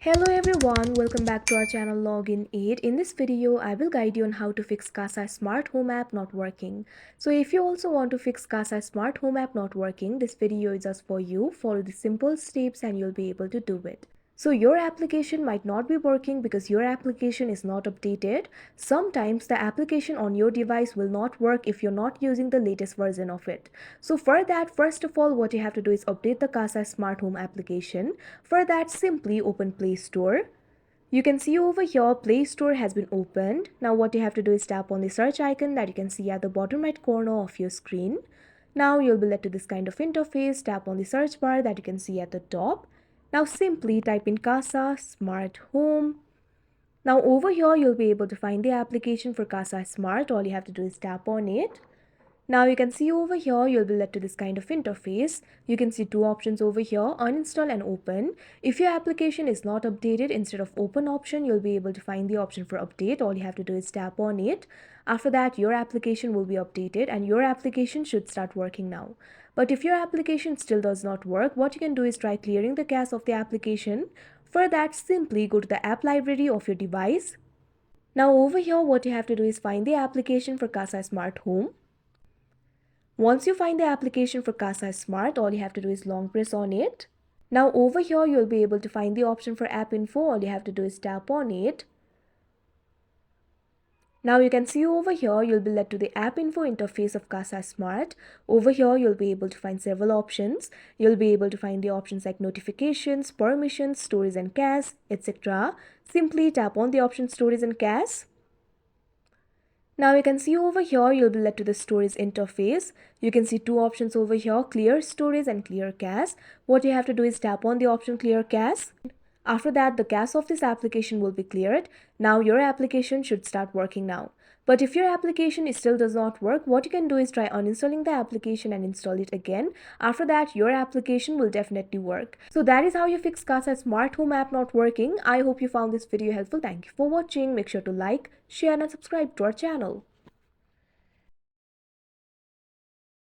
Hello everyone, welcome back to our channel Login Aid. In this video, I will guide you on how to fix Kasa Smart Home app not working. So if you also want to fix Kasa Smart Home app not working, this video is just for you. Follow the simple steps and you'll be able to do it. So your application might not be working because your application is not updated. Sometimes the application on your device will not work if you're not using the latest version of it. So for that, first of all, what you have to do is update the Kasa Smart Home application. For that, simply open Play Store. You can see over here Play Store has been opened. Now what you have to do is tap on the search icon that you can see at the bottom right corner of your screen. Now you'll be led to this kind of interface. Tap on the search bar that you can see at the top. Now simply type in Kasa Smart Home. Now over here you'll be able to find the application for Kasa Smart. All you have to do is tap on it. Now you can see over here you'll be led to this kind of interface. You can see two options over here, uninstall and open. If your application is not updated, instead of open option you'll be able to find the option for update. All you have to do is tap on it. After that your application will be updated and your application should start working now. But if your application still does not work, what you can do is try clearing the cache of the application. For that, simply go to the app library of your device. Now over here what you have to do is find the application for Kasa Smart Home. Once you find the application for Kasa Smart, all you have to do is long press on it. Now over here you'll be able to find the option for app info. All you have to do is tap on it. Now you can see over here you'll be led to the app info interface of Kasa Smart. Over here you'll be able to find several options. You'll be able to find the options like notifications, permissions, storage and cache, etc. Simply tap on the option storage and cache. Now you can see over here you'll be led to the storage interface. You can see two options over here, clear storage and clear cache. What you have to do is tap on the option clear cache. After that, the cache of this application will be cleared. Now your application should start working now. But if your application still does not work, what you can do is try uninstalling the application and install it again. After that, your application will definitely work. So that is how you fix Kasa Smart Home app not working. I hope you found this video helpful. Thank you for watching. Make sure to like, share and subscribe to our channel.